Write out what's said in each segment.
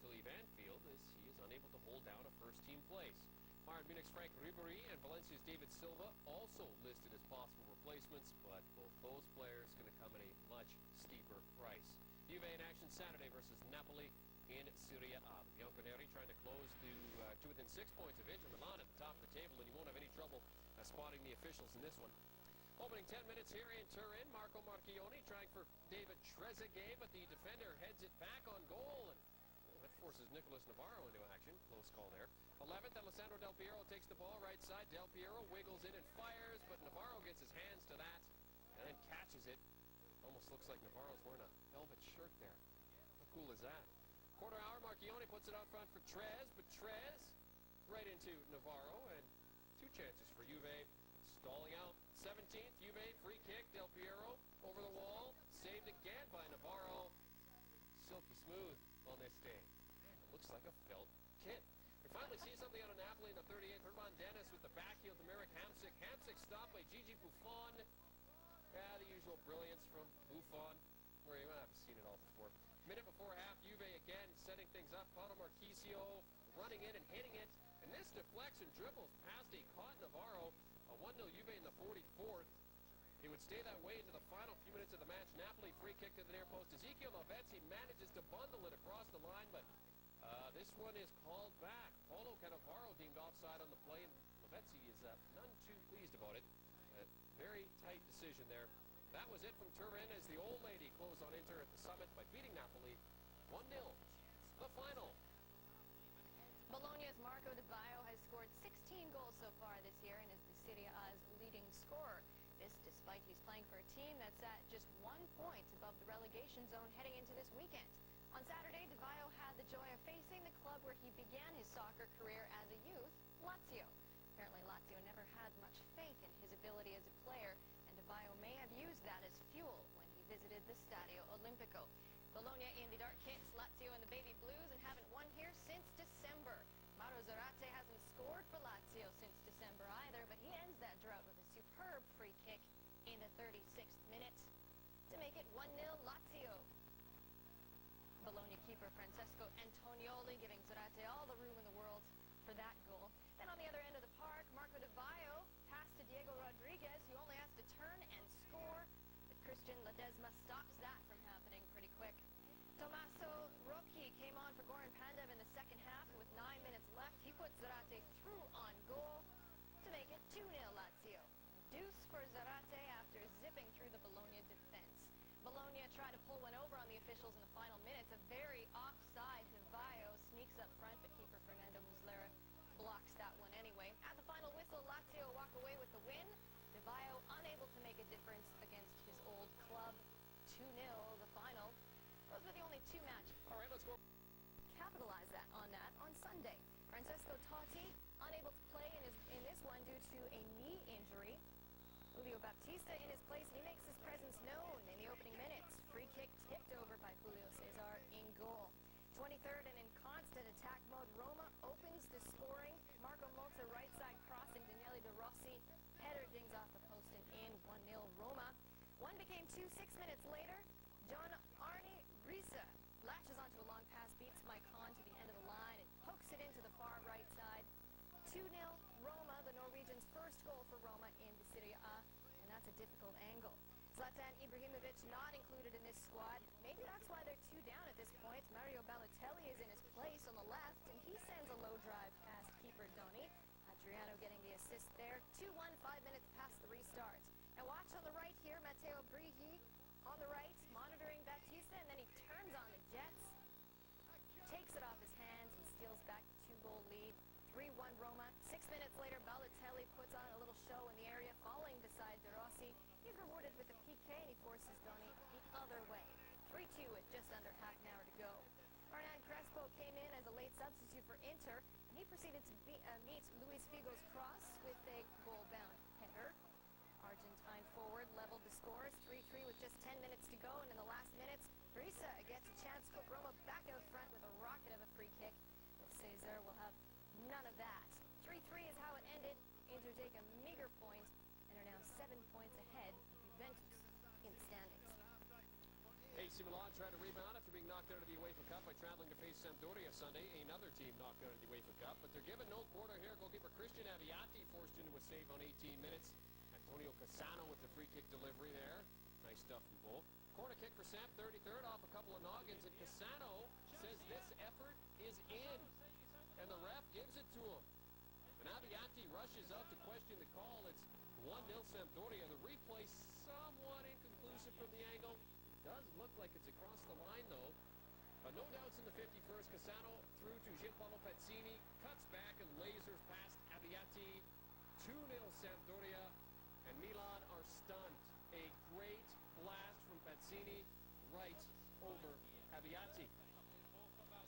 to leave Anfield as he is unable to hold down a first-team place. Bayern Munich's Frank Ribery and Valencia's David Silva also listed as possible replacements, but both those players going to come at a much steeper price. Juve in action Saturday versus Napoli in Serie A. The Bianconeri trying to close to within 6 points of Inter Milan at the top of the table, and you won't have any trouble spotting the officials in this one. Opening 10 minutes here in Turin, Marco Marchioni trying for David Trezeguet, but the defender heads it back on goal, and that forces Nicolas Navarro into action. Close call there. 11th, Alessandro Del Piero takes the ball right side. Del Piero wiggles in and fires, but Navarro gets his hands to that and then catches it. Almost looks like Navarro's wearing a velvet shirt there. How cool is that? Quarter hour, Marchioni puts it out front for Trez, but Trez right into Navarro, and two chances for Juve. Stalling out. 17th, Juve free kick. Del Piero over the wall. Saved again by Navarro. Silky smooth on this day. It looks like a felt kit. We finally see something out of Napoli in the 38th. Herman Dennis with the back heel to Marek Hamsik. Hamsik stopped by Gigi Buffon. Yeah, the usual brilliance from Buffon. Where you have seen it all before. Minute before half, Juve again setting things up. Paolo Marchisio running in and hitting it. And this deflects and dribbles past a caught Navarro. A 1-0 Juve in the 44th. He would stay that way into the final few minutes of the match. Napoli free kick to the near post. Ezekiel Lavezzi manages to bundle it across the line, but this one is called back. Paulo Cannavaro deemed offside on the play, and Lavezzi is none too pleased about it. Very tight decision there. That was it from Turin as the old lady closed on Inter at the summit by beating Napoli 1-0. The final. Bologna's Marco Di Baio has scored 16 goals so far this year and is the Serie A's leading scorer. This despite he's playing for a team that's at just 1 point above the relegation zone heading into this weekend. On Saturday, Di Baio had the joy of facing the club where he began his soccer career as a youth, Lazio. Apparently, Lazio never had much faith in his ability as a player, and Di Baio may have used that as fuel when he visited the Stadio Olimpico. Bologna in the dark kits, Lazio in the baby blues, and haven't won here since December. Mauro Zarate hasn't scored for Lazio since December either, but he ends that drought with a superb free kick in the 36th minute to make it 1-0 Lazio. Bologna keeper Francesco Antonioli giving Zarate all the room in the world for that goal. Then on the other end of the park, Marco Di Baio passed to Diego Rodriguez, who only has to turn and score, but Christian Ledesma stops that from happening pretty quick. Tommaso Rocchi came on for Goran Pandev in the second half, and with 9 minutes left, he put Zarate through on goal to make it 2-0 Lazio. Deuce for Zarate after zipping through the Bologna defense. Bologna tried to pull one over on the officials in the final minutes. A very offside Di Baio sneaks up front, but keeper Fernando Muslera blocks that one anyway. At the final whistle, Lazio walk away with the win. Di Baio unable to make a difference against his old club. 2-0 the final. Those were the only two matches. All right, let's go. Capitalize on that on Sunday. Francesco Totti unable to play in this one due to a knee injury. Julio Baptista in his place, and he makes his presence known in the opening minutes. Free kick tipped over by Julio Cesar in goal. 23rd, and in constant attack mode, Roma opens the scoring. Marco Molta right side crossing Daniele De Rossi. Header dings off the post and in. 1-0 Roma. One became 2 6 minutes later. John Arne Riise latches onto a long pass, beats Mike Hahn to the end of the line, and pokes it into the far right side. 2-0 Roma, the Norwegians' first goal for Roma in the Serie A, and that's a difficult angle. Zlatan Ibrahimovic not included in this squad. Maybe that's why they're 2 down at this point. Mario Balotelli is in his place on the left, and he sends a low drive past keeper Doni. Adriano getting the assist there. 2-1, 5 minutes past the restart. Now watch on the right here, Matteo Brighi on the right, monitoring Baptista, and then he turns on the Jets, takes it off his hands, and steals back the 2-goal lead. 3-1 Roma. 6 minutes later, Balotelli puts on a little show in the area, falling beside De Rossi. He's rewarded with a PK, and he forces Doni the other way. 3-2 with just under half an hour to go. Hernan Crespo came in as a late substitute for Inter, and he proceeded to meet Luis Figo's cross with a goal-bound header. Argentine forward leveled the scores, 3-3 with just 10 minutes to go, and in the last minutes, Riise gets a chance to put Roma back out front with a rocket of a free kick, but Cesar will have none of that. 3-3 is how it ended. Inter take a meager point and are now 7 points ahead of Juventus in the standings. AC Milan tried to rebound after being knocked knocked out of the UEFA Cup by traveling to face Sampdoria Sunday. Another team knocked out of the UEFA Cup, but they're given no quarter here. Goalkeeper Christian Aviati forced into a save on 18 minutes. Antonio Cassano with the free kick delivery there. Nice stuff from both. Corner kick for Samp, 33rd, off a couple of noggins, and Cassano says this effort is in, and the ref gives it to him. And Aviati rushes out to question the call. It's 1-0 Sampdoria. The replay somewhat inconclusive from the angle. It does look like it's across the line, though. No doubts in the 51st. Cassano through to Gianpaolo Pezzini. Cuts back and lasers past Aviati. 2-0 Sampdoria. And Milan are stunned. A great blast from Pezzini right over Aviati.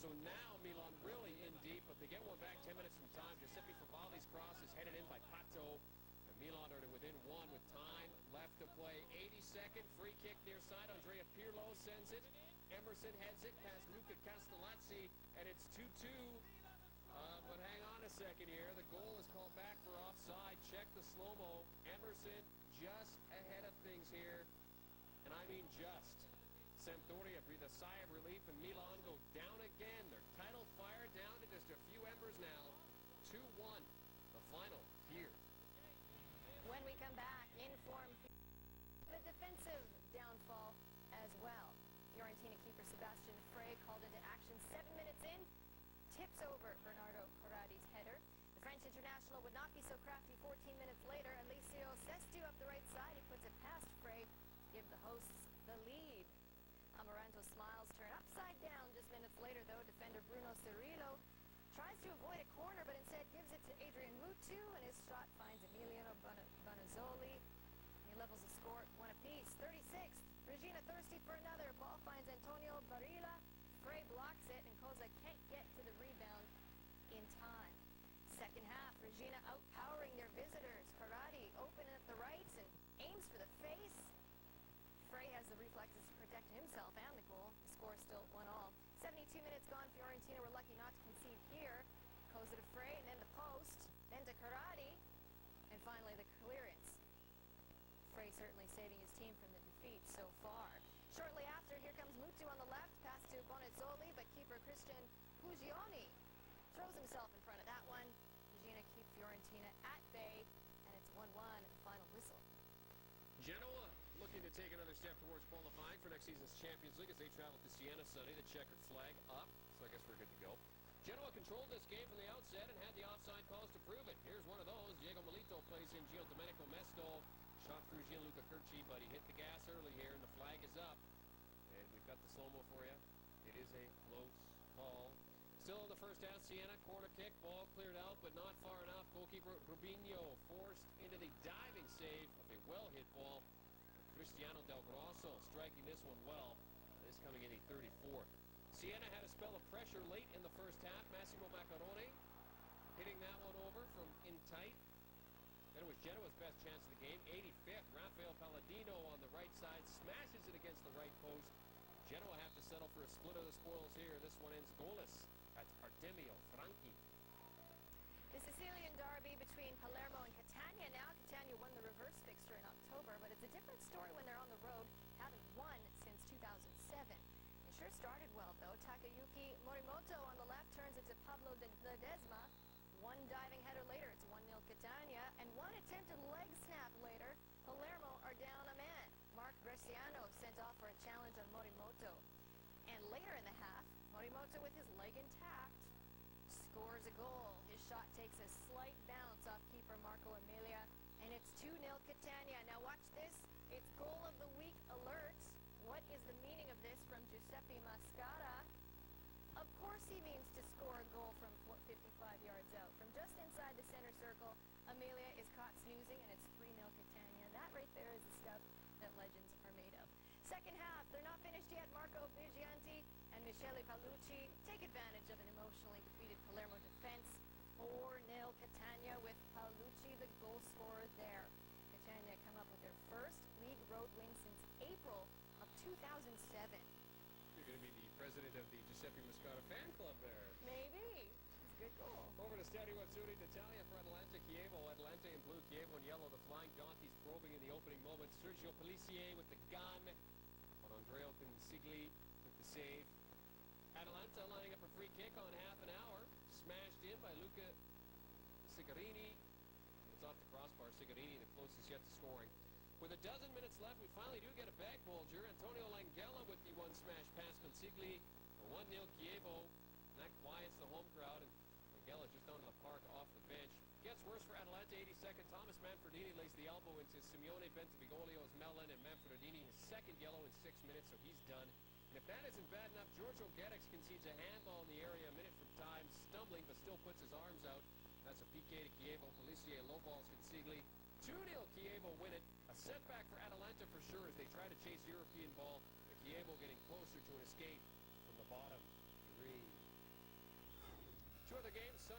So now Milan really in deep, but they get one back 10 minutes from time. Giuseppe Favali's cross is headed in by Pato. And Milan are to within one with time left to play. 82nd, free kick near side. Andrea Pirlo sends it. Emerson heads it past Luca Castellazzi, and it's 2-2. But hang on a second here. The goal is called back for offside. Check the slow-mo. Emerson just ahead of things here. And I mean just. Sampdoria breathe a sigh of relief, and Milan go down again. Their title fire down to just a few embers now. 2-1, the final here. When we come back, inform the defensive downfall as well. Fiorentina keeper Sebastian Frey called into action 7 minutes in. Tips over Bernardo Corradi's header. The French international would not be so crafty 14 minutes later. Alessio Sestu up the right side. He puts it past Frey to give the hosts the lead. Amaranto's smiles turn upside down just minutes later, though. Defender Bruno Cirillo tries to avoid a corner, but instead gives it to Adrian Mutu, and his shot finds Emiliano Bonazzoli. He levels the score at 1 apiece. 36th, Regina thirsty for another. Ball finds Antonio Barilla. Frey blocks it, and Koza can't get to the rebound in time. Second half, Regina outpowering their visitors. Corradi open at the right and aims for the face. Frey has the reflexes to protect himself and the goal. The score still 1-1. 72 minutes gone. Fiorentina were lucky not to concede here. Koza to Frey, and then the post. Then to Corradi. And finally the clearance. Frey certainly saving his team from the defeat so far. Shortly after, here comes Mutu on the left. Pass to Bonazzoli, but keeper Christian Pugioni throws himself in front of that one. Regina keep Fiorentina at bay, and it's 1-1 at the final whistle. Genoa looking to take another step towards qualifying for next season's Champions League as they travel to Siena Sunday. The checkered flag up, so I guess we're good to go. Genoa controlled this game from the outset and had the offside calls to prove it. Here's one of those. Diego Milito plays in Giandomenico Mesto. Shot through Gianluca Curci, but he hit the gas early here, and the flag is up. And we've got the slow-mo for you. It is a close call. Still in the first half, Siena, corner kick, ball cleared out, but not far enough. Goalkeeper Rubinho forced into the diving save of a well-hit ball. Cristiano Del Grosso striking this one well. This coming in a 34th. Siena had a spell of pressure late in the first half. Massimo Maccarone hitting that one over from in tight. Then it was Genoa's best chance of the game. 85th, Rafael Palladino on the right side smashes it against the right post. Genoa have to settle for a split of the spoils here. This one ends goalless. That's Artemio Franchi. The Sicilian derby between Palermo and Catania now. Catania won the reverse fixture in October, but it's a different story when they're on the road. Haven't won since 2007. It sure started well, though. Takayuki Morimoto on the left turns it to Pablo Ledesma. One diving header later, it's 1-0 Catania, and one attempted leg snap later. Palermo are down a man. Mark Bresciano sent off for a challenge on Morimoto. And later in the half, Morimoto with his leg intact scores a goal. His shot takes a slight bounce off keeper Marco Emilia, and it's 2-0 Catania. Now watch this. It's goal of the week alert. What is the meaning of this from Giuseppe Mascara? Of course he means to score a goal from 55 yards out. From just inside the center circle, Emilia is caught snoozing, and it's 3-0 Catania. That right there is the stuff that legends are made of. Second half, they're not finished yet. Marco Bigianti and Michele Paolucci take advantage of an emotionally defeated Palermo defense. 4-0 Catania with Paolucci, the goal scorer there. Catania come up with their first league road win since April of 2007. You're going to be the president of the Giuseppe Mascara fan club there. Maybe. It's a good goal. Over to Stadio Azzurri d'Italia for Atalanta Chievo. Atalanta in blue, Chievo in yellow. The Flying Donkeys probing in the opening moments. Sergio Pellissier with the gun. On Andrea Consigli with the save. Sigarini. It's off the crossbar. Sigarini, the closest yet to scoring. With a dozen minutes left, we finally do get a bag bulger. Antonio Langella with the one smash pass. Consigli, a 1-0 Kievo. And that quiets the home crowd. And Langella just down in the park off the bench. Gets worse for Atalanta, 82nd. Thomas Manfredini lays the elbow into Simeone Bentavigoglio's melon, and Manfredini his second yellow in 6 minutes, so he's done. And if that isn't bad enough, Giorgio Gedex concedes a handball in the area a minute from time, stumbling but still puts his arms out. That's a PK to Kievo. Felicie lowballs Consigli. 2-0 Kievo win it. A setback for Atalanta for sure as they try to chase European ball. But Kievo getting closer to an escape from the bottom three. Two other games Sunday.